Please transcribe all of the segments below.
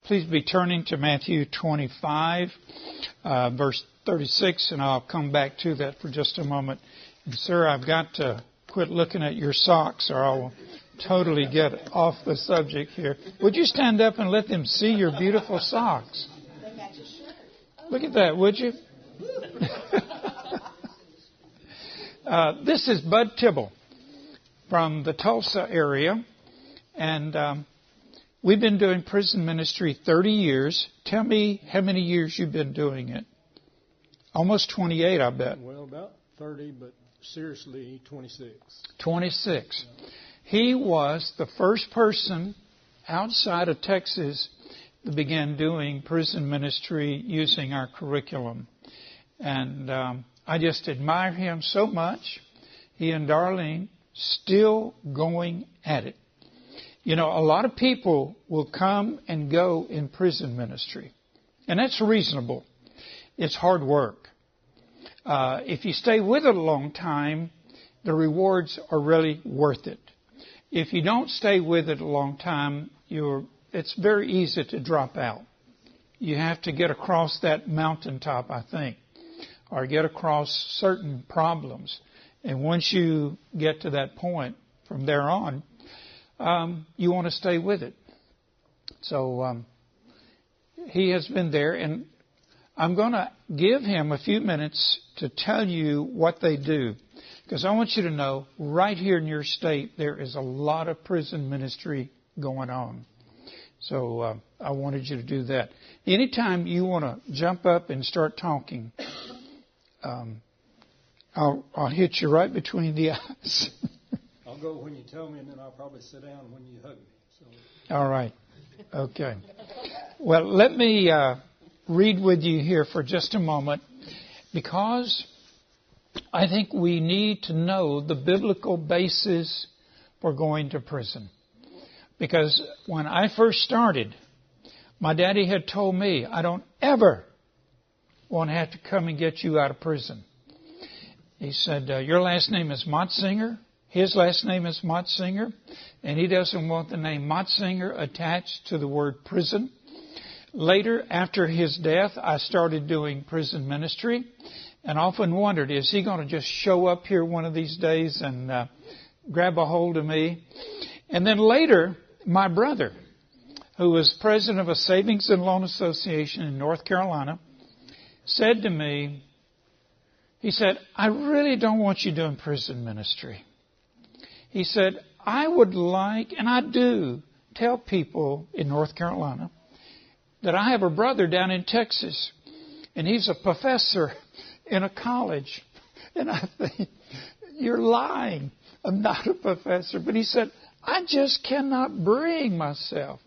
Please be turning to Matthew 25, verse 36, and I'll come back to that for just a moment. And sir, I've got to quit looking at your socks or I'll totally get off the subject here. Would you stand up and let them see your beautiful socks? Look at that, would you? This is Bud Tibble from the Tulsa area, and we've been doing prison ministry 30 years. Tell me how many years you've been doing it. Almost 28, I bet. Well, about 30, but seriously, 26. 26. He was the first person outside of Texas that began doing prison ministry using our curriculum. And I just admire him so much. He and Darlene still going at it. You know, a lot of people will come and go in prison ministry. And that's reasonable. It's hard work. If you stay with it a long time, the rewards are really worth it. If you don't stay with it a long time, it's very easy to drop out. You have to get across that mountaintop, I think, or get across certain problems. And once you get to that point, from there on, you want to stay with it. So he has been there, and I'm going to give him a few minutes to tell you what they do. Because I want you to know, right here in your state, there is a lot of prison ministry going on. So I wanted you to do that. Anytime you want to jump up and start talking, I'll hit you right between the eyes. I'll go when you tell me, and then I'll probably sit down when you hug me. So. All right. Okay. Well, let me read with you here for just a moment, because I think we need to know the biblical basis for going to prison. Because when I first started, my daddy had told me, I don't ever want to have to come and get you out of prison. He said, your last name is Motsinger. His last name is Motsinger. And he doesn't want the name Motsinger attached to the word prison. Later, after his death, I started doing prison ministry. And often wondered, is he going to just show up here one of these days and grab a hold of me? And then later, my brother, who was president of a savings and loan association in North Carolina, said to me, he said, I really don't want you doing prison ministry. He said, I would like, and I do, tell people in North Carolina that I have a brother down in Texas, and he's a professor in a college. And I think, you're lying. I'm not a professor. But he said, I just cannot bring myself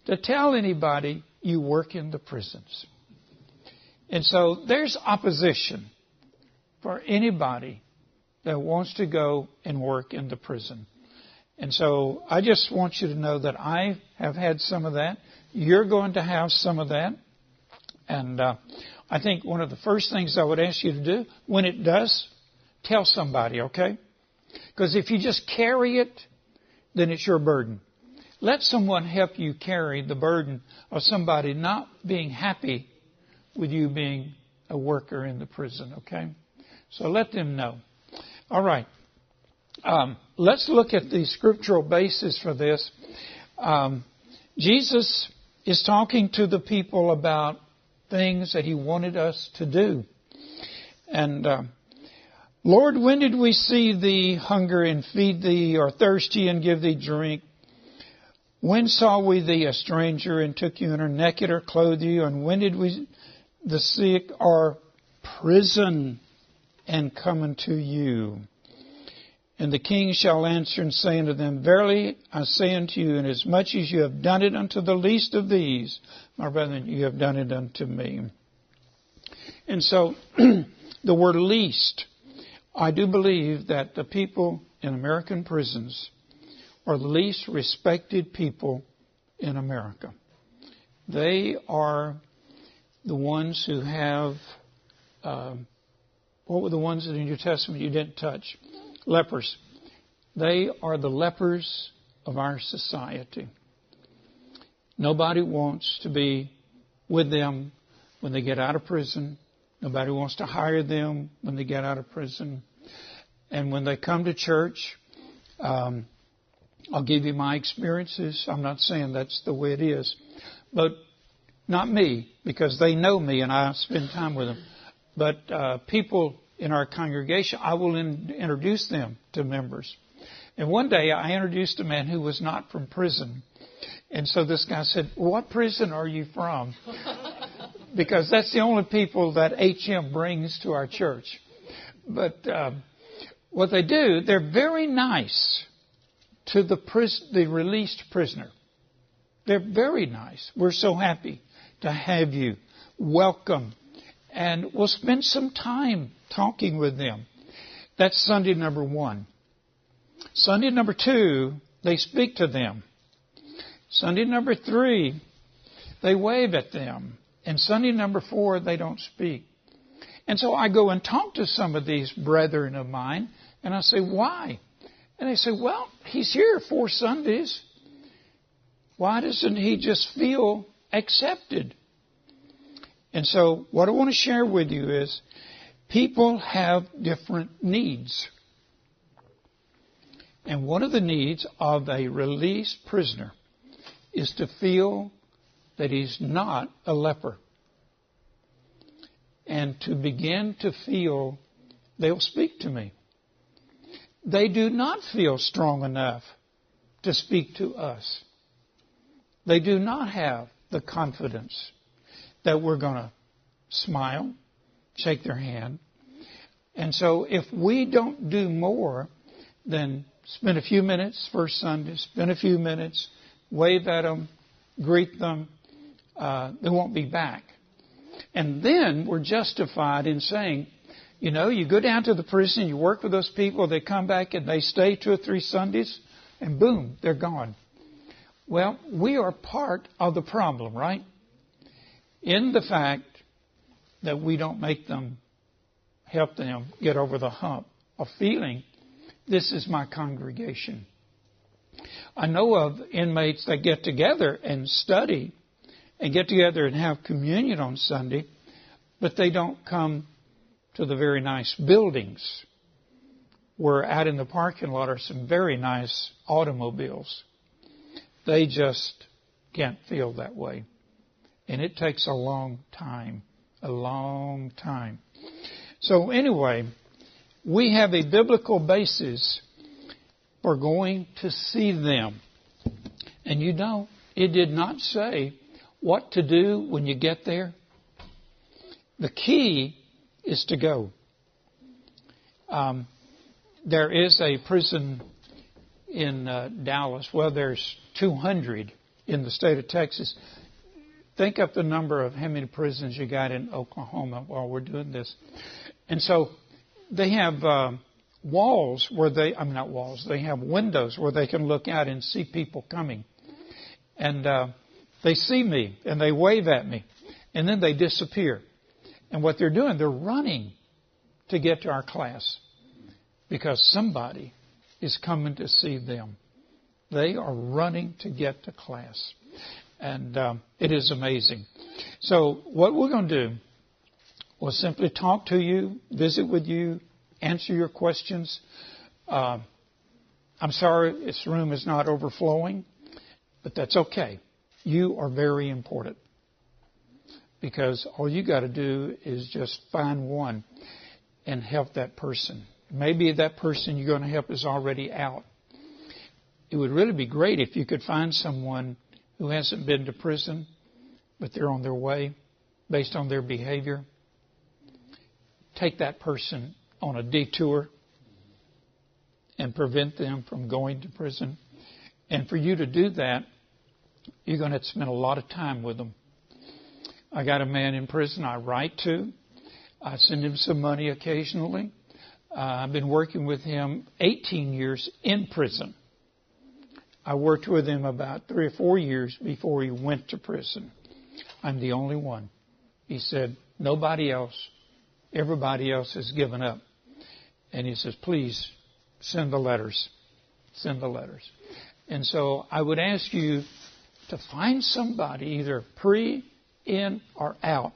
to tell anybody you work in the prisons. And so there's opposition for anybody that wants to go and work in the prison. And so I just want you to know that I have had some of that. You're going to have some of that. And I think one of the first things I would ask you to do, when it does, tell somebody, okay? Because if you just carry it, then it's your burden. Let someone help you carry the burden of somebody not being happy with you being a worker in the prison, okay? So let them know. All right. Let's look at the scriptural basis for this. Jesus is talking to the people about things that He wanted us to do. And, Lord, when did we see Thee hunger and feed Thee, or thirsty and give Thee drink? When saw we Thee a stranger and took You in, or naked or clothed You? And when did we the sick or prison and come unto You? And the king shall answer and say unto them, Verily I say unto you, inasmuch as you have done it unto the least of these, my brethren, you have done it unto me. And so, the word least, I do believe that the people in American prisons are the least respected people in America. They are the ones who have, what were the ones in the New Testament you didn't touch? Lepers. They are the lepers of our society. Nobody wants to be with them when they get out of prison. Nobody wants to hire them when they get out of prison. And when they come to church, I'll give you my experiences. I'm not saying that's the way it is, but not me, because they know me and I spend time with them. But people in our congregation, I will introduce them to members. And one day I introduced a man who was not from prison. And so this guy said, "What prison are you from?" Because that's the only people that HM brings to our church. But what they do, they're very nice to the released prisoner. They're very nice. We're so happy to have you. Welcome. And we'll spend some time talking with them. That's Sunday number 1. Sunday number 2, they speak to them. Sunday number 3, they wave at them. And Sunday number 4, they don't speak. And so I go and talk to some of these brethren of mine, and I say, "Why?" And they say, "Well, he's here 4 Sundays. Why doesn't he just feel accepted?" And so what I want to share with you is people have different needs. And one of the needs of a released prisoner is to feel that he's not a leper. And to begin to feel they'll speak to me. They do not feel strong enough to speak to us. They do not have the confidence that we're going to smile, shake their hand. And so if we don't do more than spend a few minutes first Sunday, spend a few minutes, wave at them, greet them, they won't be back. And then we're justified in saying, you know, you go down to the prison, you work with those people, they come back and they stay 2 or 3 Sundays, and boom, they're gone. Well, we are part of the problem, right? In the fact that we don't help them get over the hump of feeling, this is my congregation. I know of inmates that get together and study and get together and have communion on Sunday, but they don't come to the very nice buildings where out in the parking lot are some very nice automobiles. They just can't feel that way. And it takes a long time. So anyway, we have a biblical basis for going to see them. And you know, it did not say what to do when you get there. The key is to go. There is a prison in Dallas. Well, there's 200 in the state of Texas. Think up the number of how many prisons you got in Oklahoma while we're doing this. And so they have walls where they have windows where they can look out and see people coming. And they see me and they wave at me and then they disappear. And what they're doing, they're running to get to our class because somebody is coming to see them. They are running to get to class. And it is amazing. So what we're going to do will simply talk to you, visit with you, answer your questions. I'm sorry this room is not overflowing, but that's okay. You are very important because all you got to do is just find one and help that person. Maybe that person you're going to help is already out. It would really be great if you could find someone who hasn't been to prison, but they're on their way based on their behavior. Take that person on a detour and prevent them from going to prison. And for you to do that, you're going to have to spend a lot of time with them. I got a man in prison I write to. I send him some money occasionally. I've been working with him 18 years in prison. I worked with him about 3 or 4 years before he went to prison. I'm the only one. He said, nobody else, everybody else has given up. And he says, please send the letters. Send the letters. And so I would ask you to find somebody, either pre, in, or out,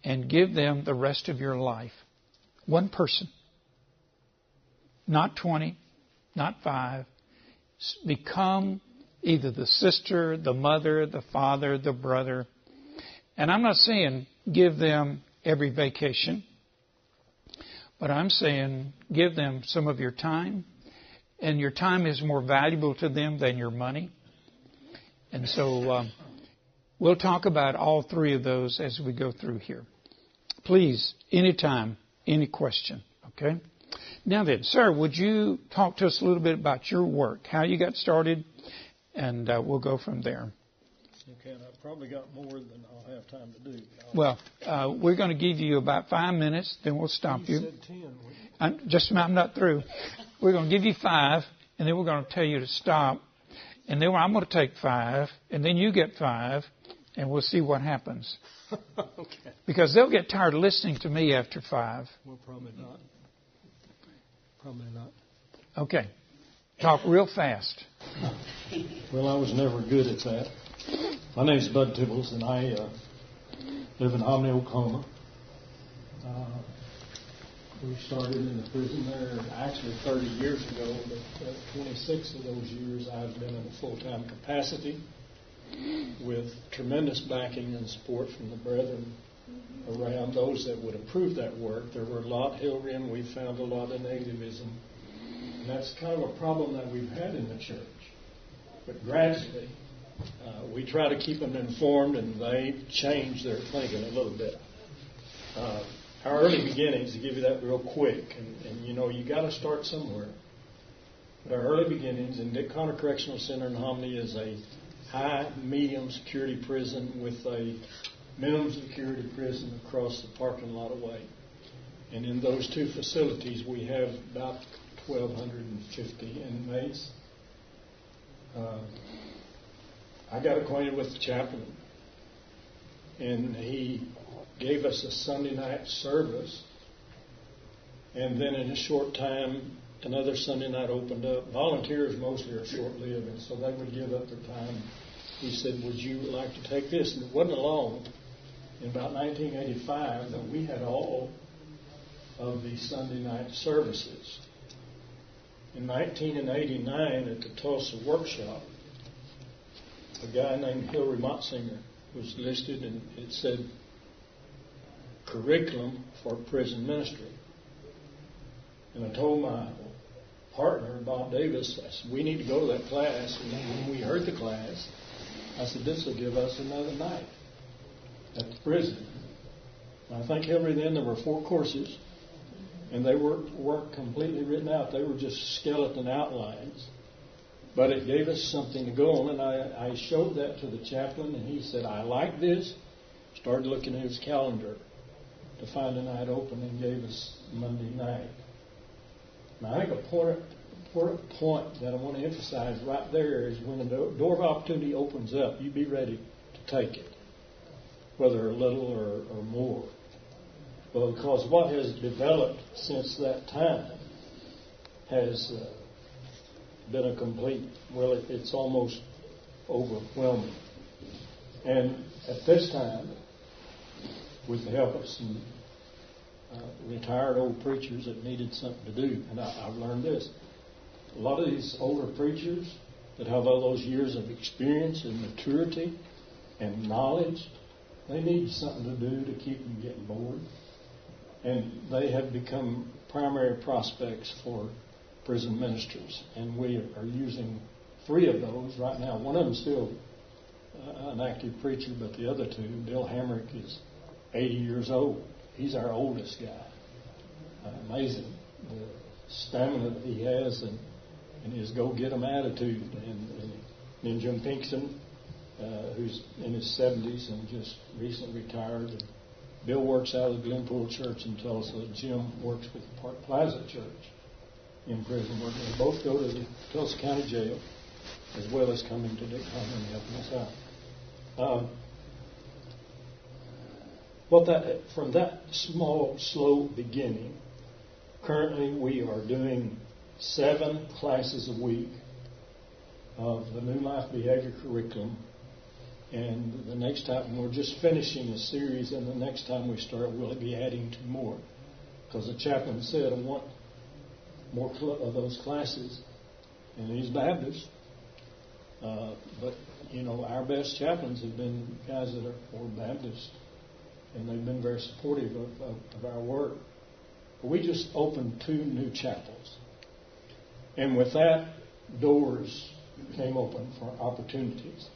and give them the rest of your life. One person. Not 20, not 5. Become either the sister, the mother, the father, the brother. And I'm not saying give them every vacation, but I'm saying give them some of your time. And your time is more valuable to them than your money. And so we'll talk about all 3 of those as we go through here. Please, anytime, any question, okay? Now then, sir, would you talk to us a little bit about your work, how you got started, and we'll go from there. Okay, and I've probably got more than I'll have time to do. Well, we're going to give you about 5 minutes, then we'll stop you. You said 10. I'm not through. We're going to give you 5, and then we're going to tell you to stop. And then I'm going to take 5, and then you get 5, and we'll see what happens. Okay. Because they'll get tired of listening to me after 5. Well, probably not. Probably not. Okay. Talk real fast. Well, I was never good at that. My name's Bud Tibbles, and I live in Hominy, Oklahoma. We started in the prison there actually 30 years ago, but 26 of those years I've been in a full-time capacity with tremendous backing and support from the brethren around, those that would approve that work. There were a lot, Hillery, and we found a lot of nativism. And that's kind of a problem that we've had in the church. But gradually, we try to keep them informed, and they change their thinking a little bit. Our early beginnings, to give you that real quick, and you know, you got to start somewhere. But our early beginnings in Dick Connor Correctional Center in Hominy is a high, medium security prison with a minimum security prison across the parking lot away. And in those 2 facilities, we have about 1,250 inmates. I got acquainted with the chaplain, and he gave us a Sunday night service, and then in a short time, another Sunday night opened up. Volunteers mostly are short-lived, and so they would give up their time. He said, would you like to take this? And it wasn't long, in about 1985, that we had all of the Sunday night services. In 1989, at the Tulsa workshop, a guy named Hillery Motsinger was listed, and it said, curriculum for prison ministry. And I told my partner, Bob Davis, I said, we need to go to that class. And when we heard the class, I said, this will give us another night at the prison. And I think, Hillary, then there were 4 courses, and they weren't completely written out. They were just skeleton outlines. But it gave us something to go on, and I showed that to the chaplain, and he said, I like this. Started looking at his calendar to find a night open, and gave us Monday night. Now, I think a point that I want to emphasize right there is when the door of opportunity opens up, you be ready to take it, whether a little or more. Well, because what has developed since that time has been a complete, it's almost overwhelming. And at this time, with the help of some retired old preachers that needed something to do, and I've learned this, a lot of these older preachers that have all those years of experience and maturity and knowledge, they need something to do to keep them getting bored. And they have become primary prospects for prison ministers. And we are using 3 of those right now. One of them is still an active preacher, but the other 2, Bill Hamrick is 80 years old. He's our oldest guy. Amazing the stamina that he has and his go-get-em attitude. And then Jim Pinkson, who's in his 70s and just recently retired. And Bill works out of the Glenpool Church in Tulsa. Jim works with the Park Plaza Church in prison work. They both go to the Tulsa County Jail, as well as coming to Dick Connor and helping us out. From that small, slow beginning, currently we are doing 7 classes a week of the New Life Behavior curriculum. And the next time, we're just finishing a series, and the next time we start, we'll be adding 2 more. Because the chaplain said, I want more of those classes. And he's Baptist. But, our best chaplains have been guys that are Baptist. And they've been very supportive of our work. But we just opened 2 new chapels. And with that, doors came open for opportunities.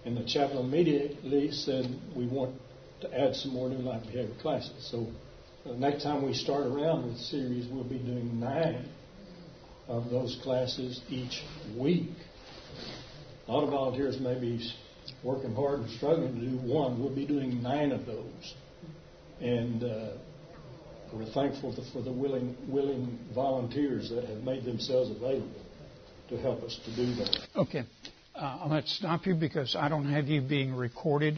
And the chaplain immediately said, we want to add some more New Life Behavior classes. So the next time we start around with the series, we'll be doing 9 of those classes each week. A lot of volunteers may be working hard and struggling to do 1. We'll be doing 9 of those. And we're thankful for the willing volunteers that have made themselves available to help us to do that. Okay. I'm going to stop you because I don't have you being recorded.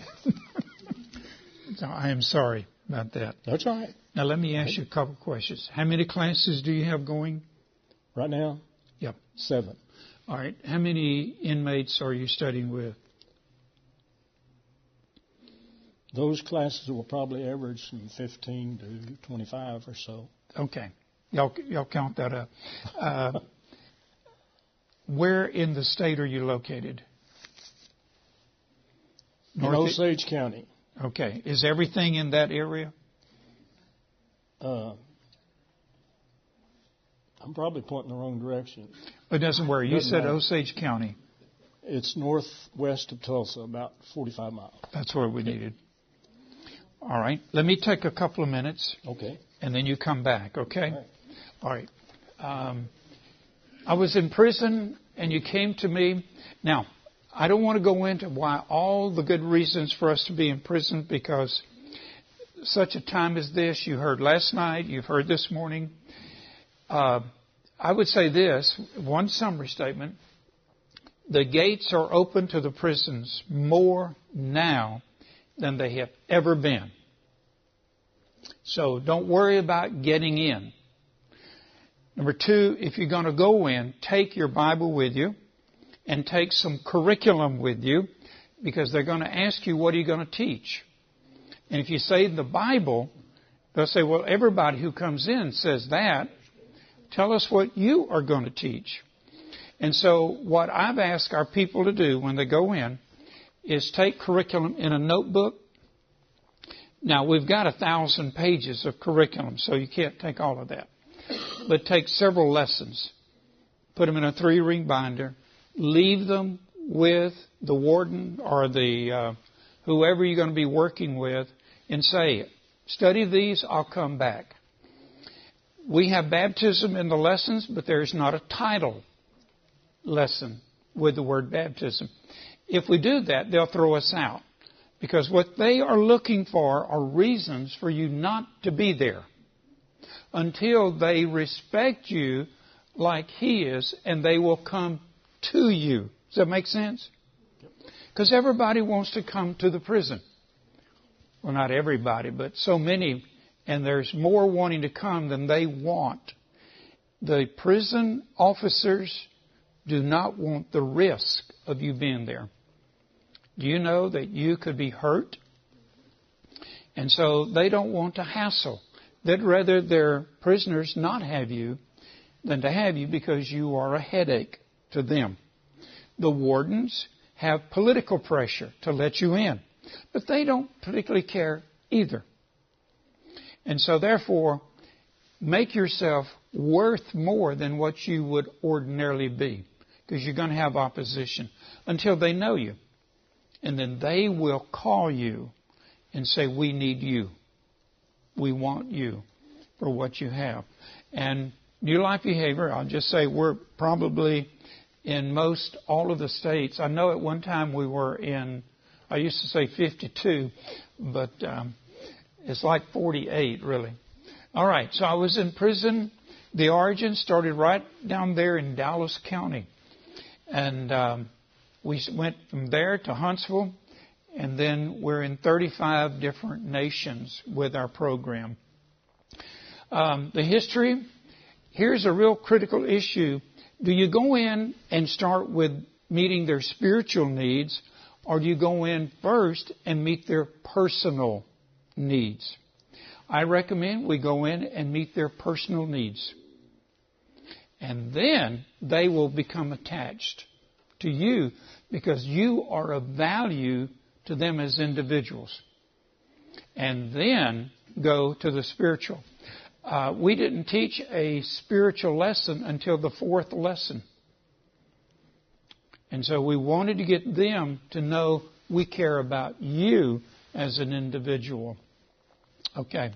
So I am sorry about that. That's all right. Now let me ask you a couple questions. How many classes do you have going? Right now? Yep. 7. All right. How many inmates are you studying with? Those classes will probably average from 15 to 25 or so. Okay. Y'all count that up. Where in the state are you located? In Osage County. Okay. Is everything in that area? I'm probably pointing the wrong direction. It doesn't worry. You said matter. Osage County. It's northwest of Tulsa, about 45 miles. That's where we needed. All right. Let me take a couple of minutes. Okay. And then you come back, okay? All right. All right. I was in prison, and you came to me. Now, I don't want to go into why all the good reasons for us to be in prison, because such a time as this, you heard last night, you've heard this morning. I would say this, one summary statement. The gates are open to the prisons more now than they have ever been. So don't worry about getting in. Number 2, if you're going to go in, take your Bible with you and take some curriculum with you, because they're going to ask you, what are you going to teach? And if you say the Bible, they'll say, well, everybody who comes in says that. Tell us what you are going to teach. And so what I've asked our people to do when they go in is take curriculum in a notebook. Now, we've got 1,000 pages of curriculum, so you can't take all of that. But take several lessons, put them in a 3-ring binder, leave them with the warden or the whoever you're going to be working with, and say, study these, I'll come back. We have baptism in the lessons, but there's not a title lesson with the word baptism. If we do that, they'll throw us out, because what they are looking for are reasons for you not to be there, until they respect you like He is, and they will come to you. Does that make sense? Because everybody wants to come to the prison. Well, not everybody, but so many, and there's more wanting to come than they want. The prison officers do not want the risk of you being there. Do you know that you could be hurt? And so they don't want to hassle. They'd rather their prisoners not have you than to have you, because you are a headache to them. The wardens have political pressure to let you in, but they don't particularly care either. And so therefore, make yourself worth more than what you would ordinarily be, because you're going to have opposition until they know you. And then they will call you and say, we need you. We want you for what you have. And New Life Behavior, I'll just say we're probably in most all of the states. I know at one time we were in, I used to say 52, but it's like 48 really. All right, so I was in prison. The origin started right down there in Dallas County. And we went from there to Huntsville. And then we're in 35 different nations with our program. The history, here's a real critical issue. Do you go in and start with meeting their spiritual needs, or do you go in first and meet their personal needs? I recommend we go in and meet their personal needs. And then they will become attached to you because you are of value to them as individuals. And then go to the spiritual. We didn't teach a spiritual lesson until the 4th lesson. And so we wanted to get them to know we care about you as an individual. Okay.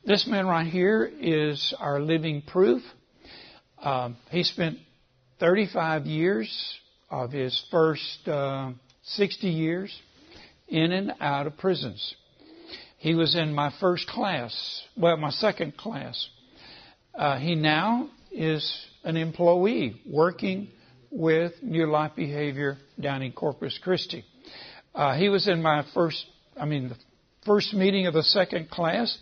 This man right here is our living proof. He spent 35 years of his first 60 years in and out of prisons. He was in my first class, my second class. He now is an employee working with New Life Behavior down in Corpus Christi. He was in my the first meeting of the second class.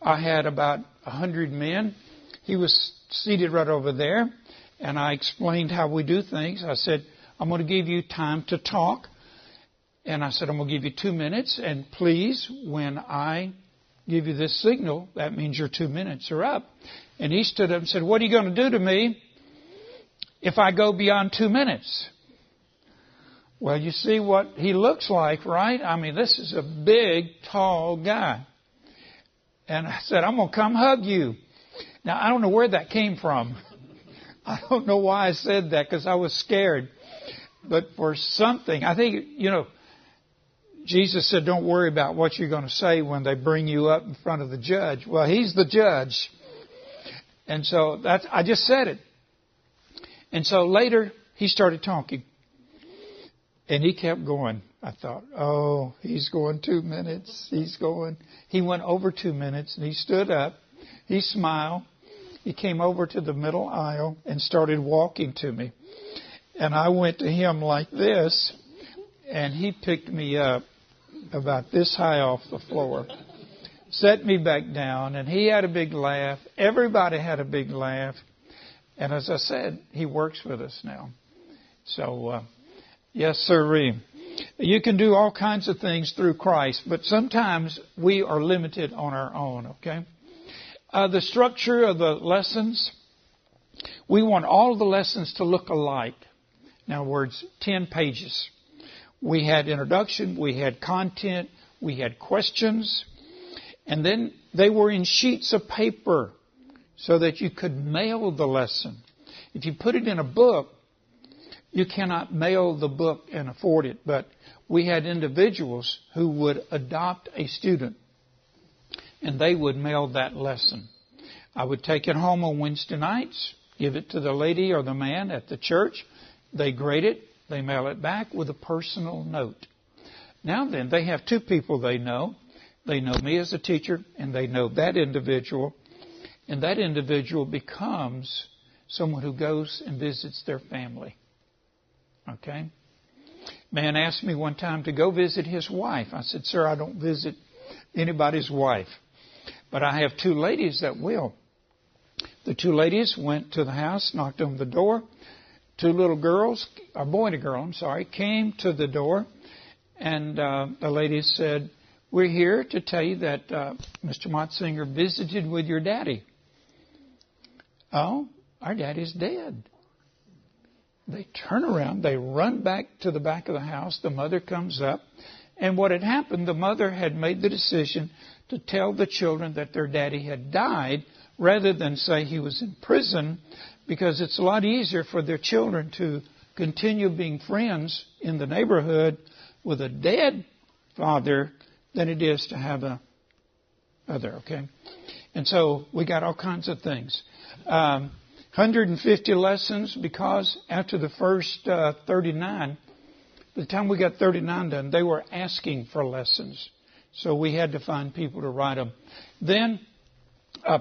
I had about 100 men. He was seated right over there, and I explained how we do things. I said, I'm going to give you time to talk. And I said, I'm going to give you 2 minutes, and please, when I give you this signal, that means your 2 minutes are up. And he stood up and said, what are you going to do to me if I go beyond 2 minutes? Well, you see what he looks like, right? I mean, this is a big, tall guy. And I said, I'm going to come hug you. Now, I don't know where that came from. I don't know why I said that, because I was scared. But for something, I think, Jesus said, don't worry about what you're going to say when they bring you up in front of the judge. Well, he's the judge. And so I just said it. And so later, he started talking. And he kept going. I thought, oh, he's going 2 minutes. He went over 2 minutes, and he stood up. He smiled. He came over to the middle aisle and started walking to me. And I went to him like this, and he picked me up about this high off the floor, set me back down, and he had a big laugh. Everybody had a big laugh. And as I said, he works with us now. So, yes, sir. You can do all kinds of things through Christ, but sometimes we are limited on our own, okay? The structure of the lessons, we want all the lessons to look alike. In other words, 10 pages. We had introduction, we had content, we had questions, and then they were in sheets of paper so that you could mail the lesson. If you put it in a book, you cannot mail the book and afford it, but we had individuals who would adopt a student, and they would mail that lesson. I would take it home on Wednesday nights, give it to the lady or the man at the church. They grade it. They mail it back with a personal note. Now then, they have 2 people they know. They know me as a teacher, and they know that individual. And that individual becomes someone who goes and visits their family. Okay? Man asked me one time to go visit his wife. I said, sir, I don't visit anybody's wife. But I have 2 ladies that will. The 2 ladies went to the house, knocked on the door. 2 little girls, a boy and a girl, came to the door. And the ladies said, we're here to tell you that Mr. Motsinger visited with your daddy. Oh, our daddy's dead. They turn around. They run back to the back of the house. The mother comes up. And what had happened, the mother had made the decision to tell the children that their daddy had died rather than say he was in prison, because it's a lot easier for their children to continue being friends in the neighborhood with a dead father than it is to have a other, okay? And so we got all kinds of things. 150 lessons, because after the first 39, by the time we got 39 done, they were asking for lessons. So we had to find people to write them. Then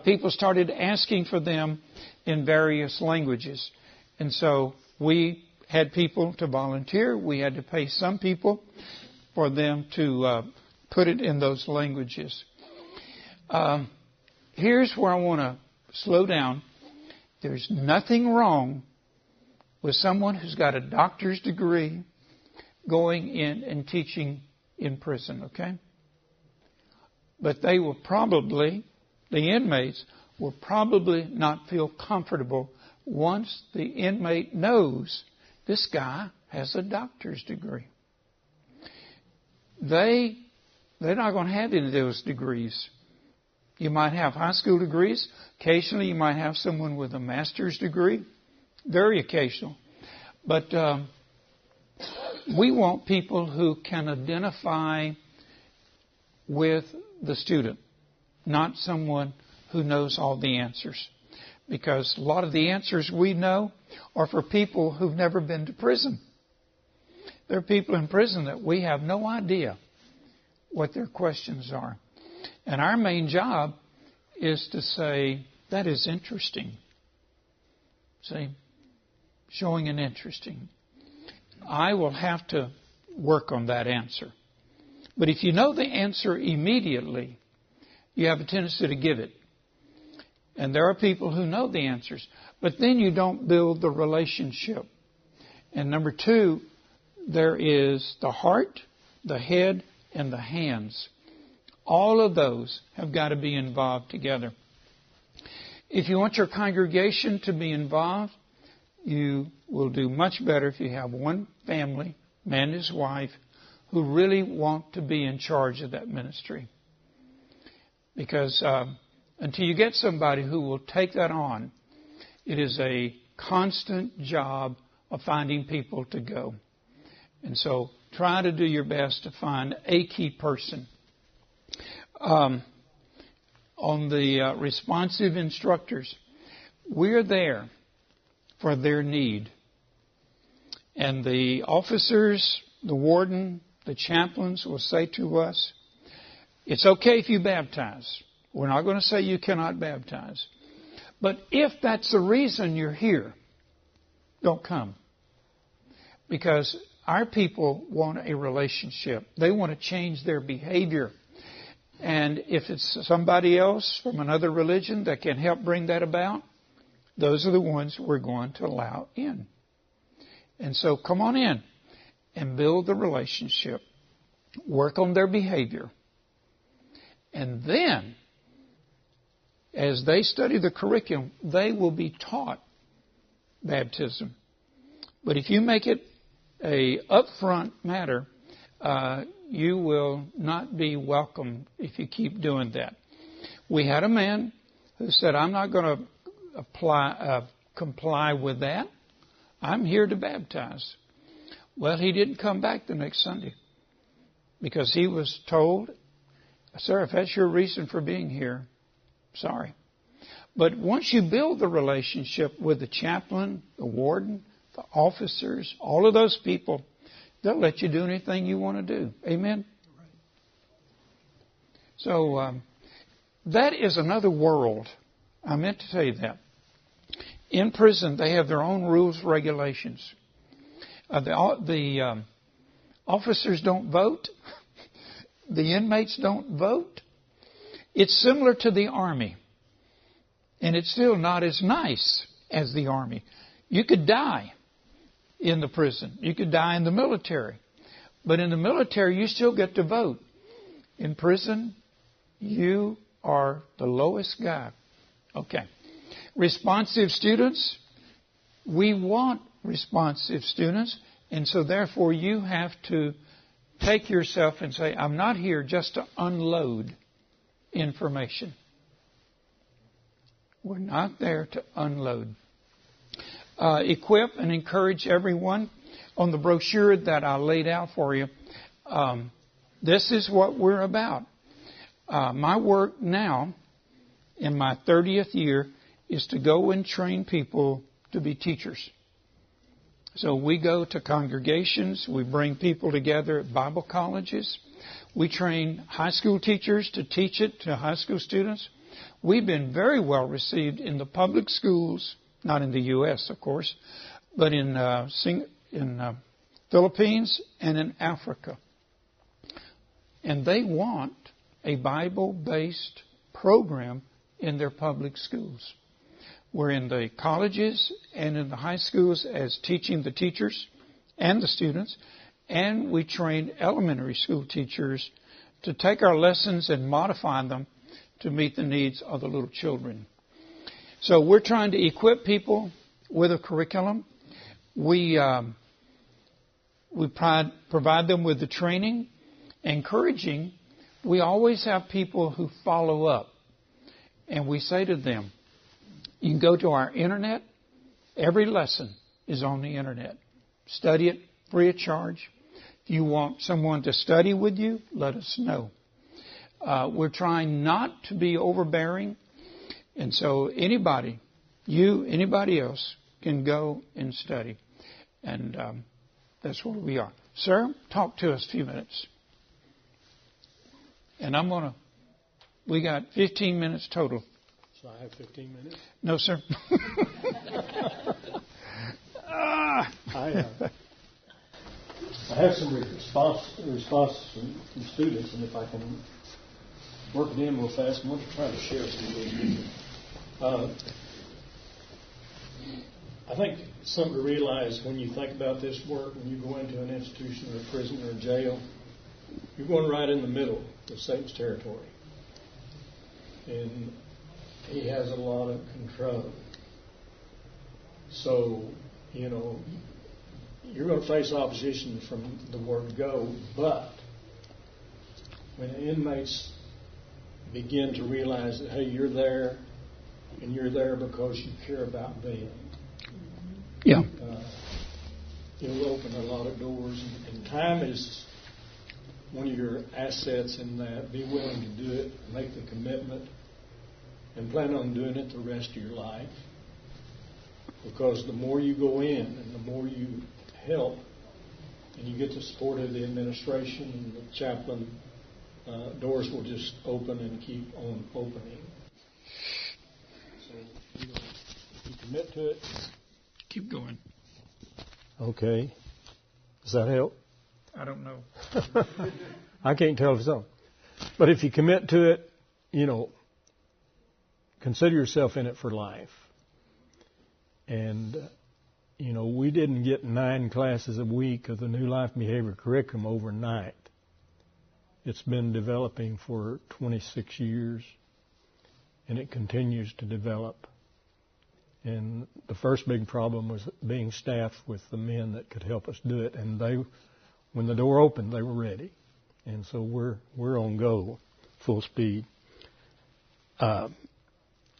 people started asking for them in various languages. And so we had people to volunteer. We had to pay some people for them to put it in those languages. Here's where I want to slow down. There's nothing wrong with someone who's got a doctor's degree going in and teaching in prison, okay? But they will probably, the inmates will probably not feel comfortable once the inmate knows this guy has a doctor's degree. They're not going to have any of those degrees. You might have high school degrees. Occasionally you might have someone with a master's degree. Very occasional. But we want people who can identify with the student, not someone who knows all the answers. Because a lot of the answers we know are for people who've never been to prison. There are people in prison that we have no idea what their questions are. And our main job is to say, that is interesting. See, showing an interesting. I will have to work on that answer. But if you know the answer immediately, you have a tendency to give it. And there are people who know the answers. But then you don't build the relationship. And number two, there is the heart, the head, and the hands. All of those have got to be involved together. If you want your congregation to be involved, you will do much better if you have one family, man and his wife, who really want to be in charge of that ministry. Because until you get somebody who will take that on, it is a constant job of finding people to go. And so try to do your best to find a key person. On the responsive instructors, we're there for their need. And the officers, the warden, the chaplains will say to us, it's okay if you baptize. We're not going to say you cannot baptize. But if that's the reason you're here, don't come. Because our people want a relationship. They want to change their behavior. And if it's somebody else from another religion that can help bring that about, those are the ones we're going to allow in. And so come on in and build the relationship. Work on their behavior. And then, as they study the curriculum, they will be taught baptism. But if you make it a upfront matter, you will not be welcome if you keep doing that. We had a man who said, I'm not going to comply with that. I'm here to baptize. Well, he didn't come back the next Sunday because he was told, sir, if that's your reason for being here, sorry. But once you build the relationship with the chaplain, the warden, the officers, all of those people, they'll let you do anything you want to do. Amen? So that is another world. I meant to tell you that. In prison, they have their own rules, regulations. The officers don't vote. The inmates don't vote. It's similar to the Army. And it's still not as nice as the Army. You could die in the prison. You could die in the military. But in the military, you still get to vote. In prison, you are the lowest guy. Okay. Responsive students, we want responsive students. And so therefore, you have to take yourself and say, I'm not here just to unload information. We're not there to unload. Equip and encourage everyone. On the brochure that I laid out for you, this is what we're about. My work now, in my 30th year, is to go and train people to be teachers. So we go to congregations, we bring people together at Bible colleges, we train high school teachers to teach it to high school students. We've been very well received in the public schools, not in the U.S., of course, but in Philippines and in Africa. And they want a Bible-based program in their public schools. We're in the colleges and in the high schools as teaching the teachers and the students. And we train elementary school teachers to take our lessons and modify them to meet the needs of the little children. So we're trying to equip people with a curriculum. We provide them with the training, encouraging. We always have people who follow up. And we say to them, you can go to our internet. Every lesson is on the internet. Study it free of charge. If you want someone to study with you, let us know. We're trying not to be overbearing. And so anybody else can go and study. And that's where we are. Sir, talk to us a few minutes. And we got 15 minutes total. So I have 15 minutes? No, sir. I have some responses from students, and if I can work it in real fast, I want to try to share some of those. I think something to realize when you think about this work, when you go into an institution or a prison or a jail, you're going right in the middle of Satan's territory. And he has a lot of control. So, you're going to face opposition from the word go, but when inmates begin to realize that, hey, you're there, and you're there because you care about them, yeah, it'll open a lot of doors. And time is one of your assets in that. Be willing to do it, make the commitment, and plan on doing it the rest of your life. Because the more you go in and the more you help, and you get the support of the administration and the chaplain, doors will just open and keep on opening. So, if you commit to it, keep going. Okay. Does that help? I don't know. I can't tell if so. But if you commit to it, consider yourself in it for life. And, we didn't get 9 classes a week of the New Life Behavior Curriculum overnight. It's been developing for 26 years, and it continues to develop. And the first big problem was being staffed with the men that could help us do it. And when the door opened, they were ready. And so we're on go, full speed.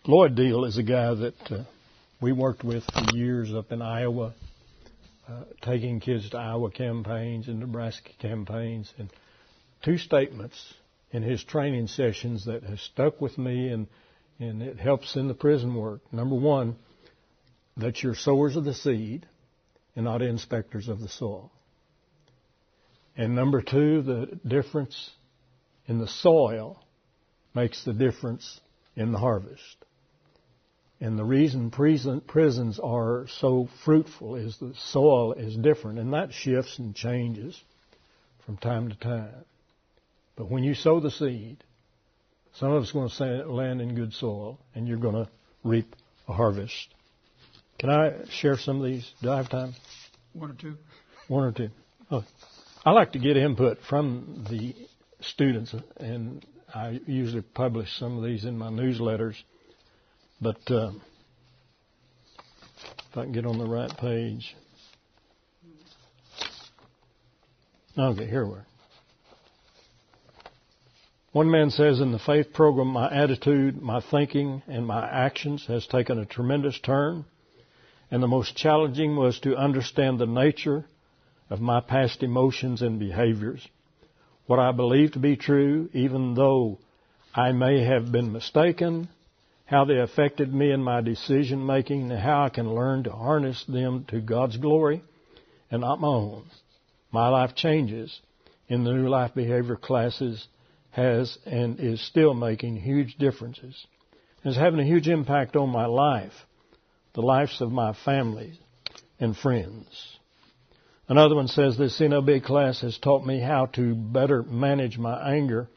Lloyd Deal is a guy that we worked with for years up in Iowa, taking kids to Iowa campaigns and Nebraska campaigns. And 2 statements in his training sessions that have stuck with me, and it helps in the prison work. Number 1, that you're sowers of the seed and not inspectors of the soil. And number 2, the difference in the soil makes the difference in the harvest. And the reason prisons are so fruitful is the soil is different, and that shifts and changes from time to time. But when you sow the seed, some of it's going to land in good soil, and you're going to reap a harvest. Can I share some of these? Do I have time? 1 or 2. 1 or 2. Oh, I like to get input from the students, and I usually publish some of these in my newsletters. But if I can get on the right page. Okay, here we are. One man says, in the faith program, my attitude, my thinking, and my actions has taken a tremendous turn. And the most challenging was to understand the nature of my past emotions and behaviors. What I believe to be true, even though I may have been mistaken, how they affected me in my decision making, and how I can learn to harness them to God's glory and not my own. My life changes in the New Life Behavior classes has and is still making huge differences. It's having a huge impact on my life, the lives of my family and friends. Another one says, this NLB class has taught me how to better manage my anger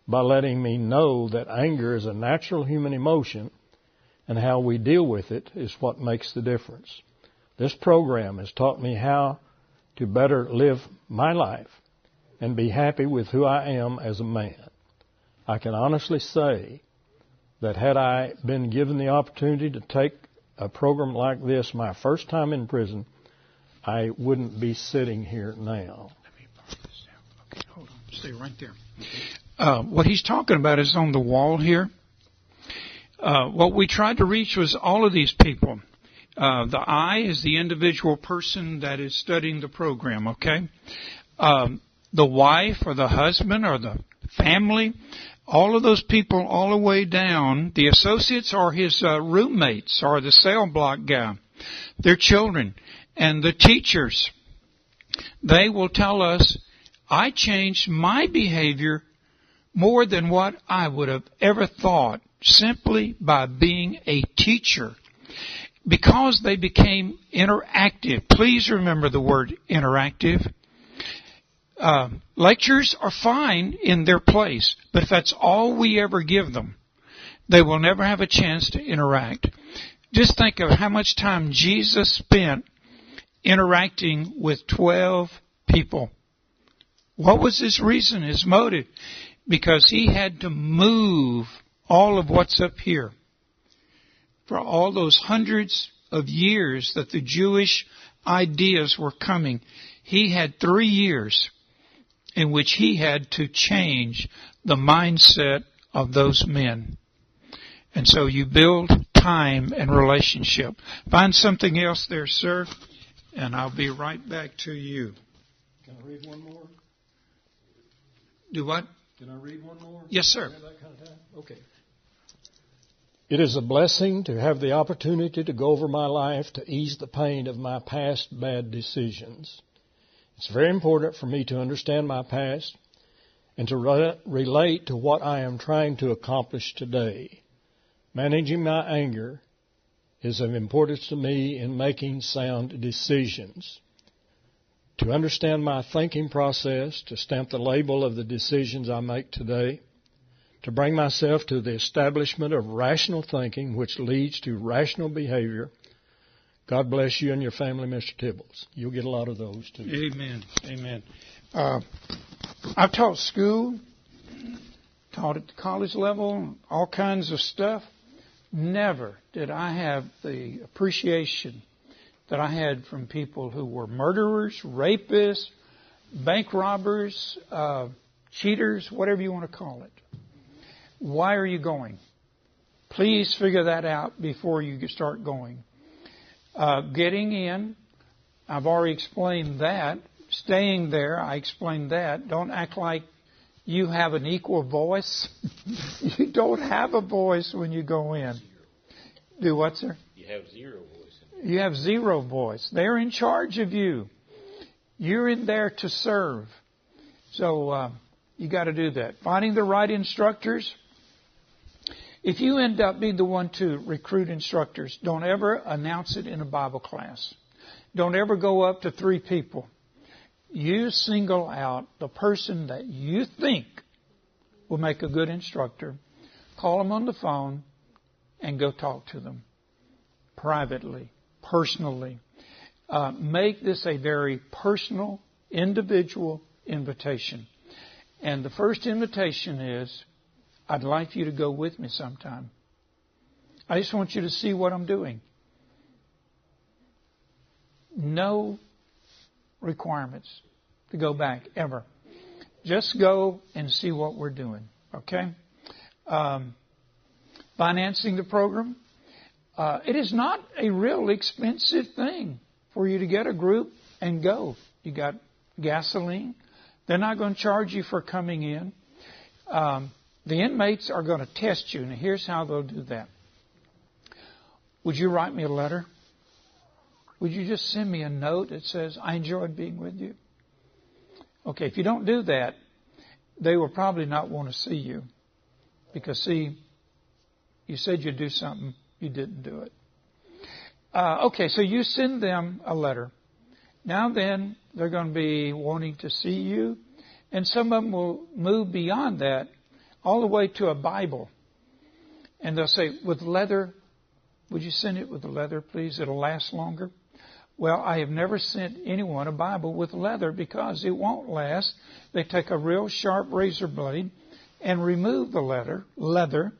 by letting me know that anger is a natural human emotion and how we deal with it is what makes the difference. This program has taught me how to better live my life and be happy with who I am as a man. I can honestly say that had I been given the opportunity to take a program like this my first time in prison, I wouldn't be sitting here now. Let me pop this down. Okay, hold on. Stay right there. What he's talking about is on the wall here. What we tried to reach was all of these people. The I is the individual person that is studying the program, okay? The wife or the husband or the family, all of those people all the way down. The associates are his roommates or the cell block guy, their children, and the teachers. They will tell us, I changed my behavior more than what I would have ever thought simply by being a teacher. Because they became interactive. Please remember the word interactive. Lectures are fine in their place, but if that's all we ever give them, they will never have a chance to interact. Just think of how much time Jesus spent interacting with 12 people. What was his reason, his motive? Because he had to move all of what's up here. For all those hundreds of years that the Jewish ideas were coming, he had 3 years in which he had to change the mindset of those men. And so you build time and relationship. Find something else there, sir, and I'll be right back to you. Can I read one more? Do what? Can I read one more? Yes, sir. Do you have that kind of time? Okay. It is a blessing to have the opportunity to go over my life to ease the pain of my past bad decisions. It's very important for me to understand my past and to relate to what I am trying to accomplish today. Managing my anger is of importance to me in making sound decisions. To understand my thinking process, to stamp the label of the decisions I make today, to bring myself to the establishment of rational thinking, which leads to rational behavior. God bless you and your family, Mr. Tibbles. You'll get a lot of those, too. Amen. Amen. I've taught school, taught at the college level, all kinds of stuff. Never did I have the appreciation that I had from people who were murderers, rapists, bank robbers, cheaters, whatever you want to call it. Why are you going? Please figure that out before you start going. Getting in, I've already explained that. Staying there, I explained that. Don't act like you have an equal voice. You don't have a voice when you go in. Do what, sir? You have zero voice. You have zero voice. They're in charge of you. You're in there to serve. So you got to do that. Finding the right instructors. If you end up being the one to recruit instructors, don't ever announce it in a Bible class. Don't ever go up to 3 people. You single out the person that you think will make a good instructor. Call them on the phone and go talk to them privately, personally. Make this a very personal, individual invitation. And the first invitation is, I'd like you to go with me sometime. I just want you to see what I'm doing. No requirements to go back, ever. Just go and see what we're doing, okay? Financing the program. It is not a real expensive thing for you to get a group and go. You got gasoline. They're not going to charge you for coming in. The inmates are going to test you, and here's how they'll do that. Would you write me a letter? Would you just send me a note that says, I enjoyed being with you? Okay, if you don't do that, they will probably not want to see you. Because, see, you said you'd do something, you didn't do it. Okay, so you send them a letter. Now then, they're going to be wanting to see you, and some of them will move beyond that all the way to a Bible. And they'll say, with leather Would you send it with the leather, please? It'll last longer. Well, I have never sent anyone a Bible with leather because it won't last. They take a real sharp razor blade and remove the leather.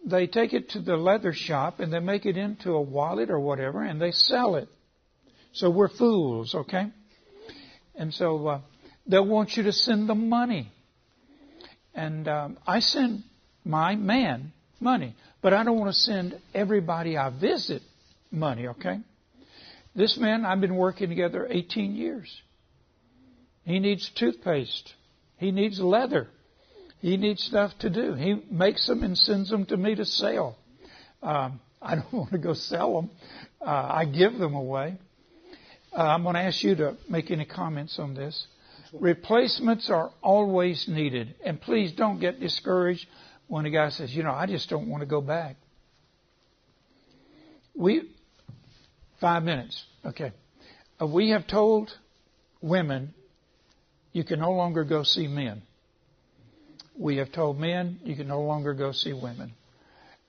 They take it to the leather shop and they make it into a wallet or whatever and they sell it. So we're fools, okay? And so they'll want you to send them money. And I send my man money, but I don't want to send everybody I visit money, okay? This man, I've been working together 18 years. He needs toothpaste. He needs leather. He needs stuff to do. He makes them and sends them to me to sell. I don't want to go sell them. I give them away. I'm going to ask you to make any comments on this. Replacements are always needed. And please don't get discouraged when a guy says, I just don't want to go back. 5 minutes. Okay. We have told women you can no longer go see men. We have told men you can no longer go see women.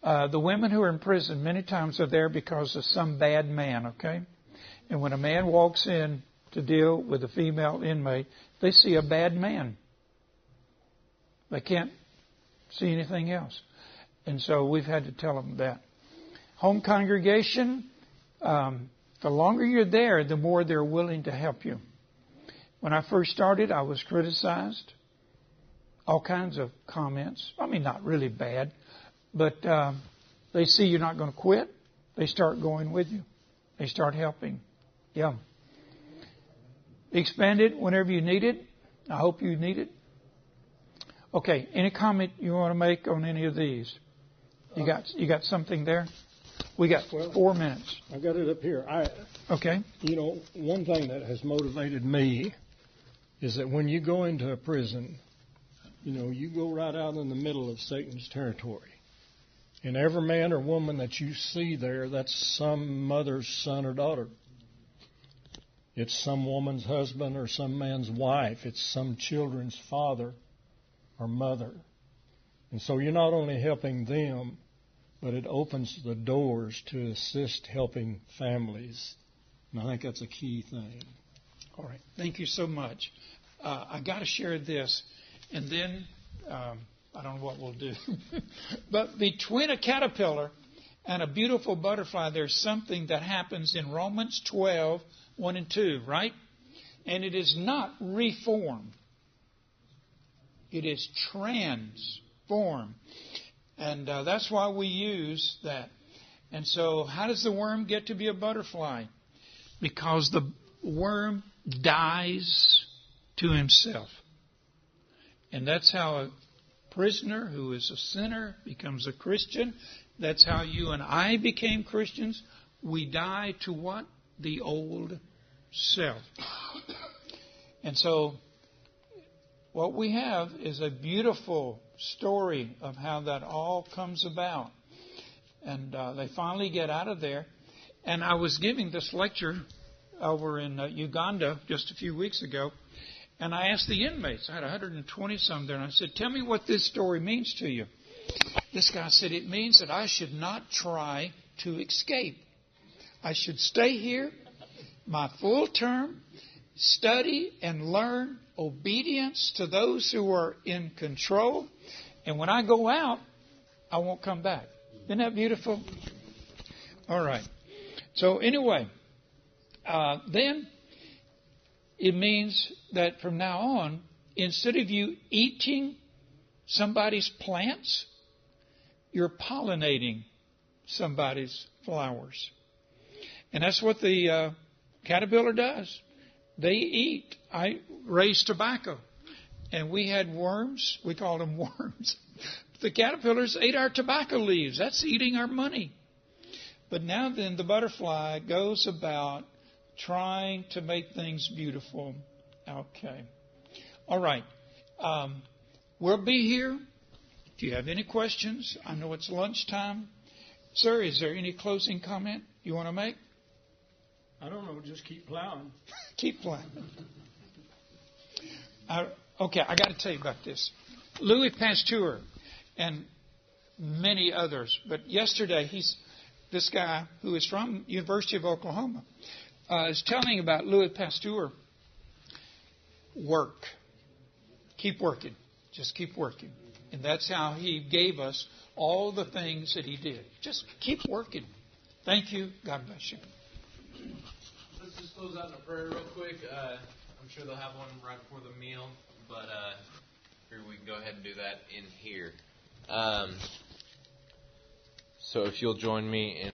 The women who are in prison many times are there because of some bad man, okay? And when a man walks in to deal with a female inmate, they see a bad man. They can't see anything else. And so we've had to tell them that. Home congregation, the longer you're there, the more they're willing to help you. When I first started, I was criticized. All kinds of comments. I mean, not really bad. But they see you're not going to quit. They start going with you. They start helping. Yeah. Expand it whenever you need it. I hope you need it. Okay. Any comment you want to make on any of these? You got something there? We got 4 minutes. I got it up here. Okay. One thing that has motivated me is that when you go into a prison, you go right out in the middle of Satan's territory. And every man or woman that you see there, that's some mother's son or daughter. It's some woman's husband or some man's wife. It's some children's father or mother. And so you're not only helping them, but it opens the doors to assist helping families. And I think that's a key thing. All right. Thank you so much. I got to share this. And then, I don't know what we'll do. But between a caterpillar and a beautiful butterfly, there's something that happens in Romans 12, 1 and 2, right? And it is not reform. It is transform. And that's why we use that. And so how does the worm get to be a butterfly? Because the worm dies to himself. And that's how a prisoner who is a sinner becomes a Christian. That's how you and I became Christians. We die to what? The old self. And so what we have is a beautiful story of how that all comes about. And they finally get out of there. And I was giving this lecture over in Uganda just a few weeks ago. And I asked the inmates, I had 120 some there, and I said, tell me what this story means to you. This guy said, it means that I should not try to escape. I should stay here my full term, study and learn obedience to those who are in control. And when I go out, I won't come back. Isn't that beautiful? All right. So anyway, then it means that from now on, instead of you eating somebody's plants, you're pollinating somebody's flowers. And that's what the caterpillar does. They eat. I raised tobacco. And we had worms. We called them worms. The caterpillars ate our tobacco leaves. That's eating our money. But now then, the butterfly goes about trying to make things beautiful. Okay. All right. We'll be here. If you have any questions, I know it's lunchtime. Sir, is there any closing comment you want to make? I don't know. Just keep plowing. Keep plowing. Okay, I got to tell you about this. Louis Pasteur and many others. But yesterday, this guy who is from University of Oklahoma, is telling about Louis Pasteur. Work. Keep working. Just keep working. And that's how he gave us all the things that he did. Just keep working. Thank you. God bless you. Let's just close out in a prayer real quick. I'm sure they'll have one right before the meal, but here we can go ahead and do that in here. So if you'll join me in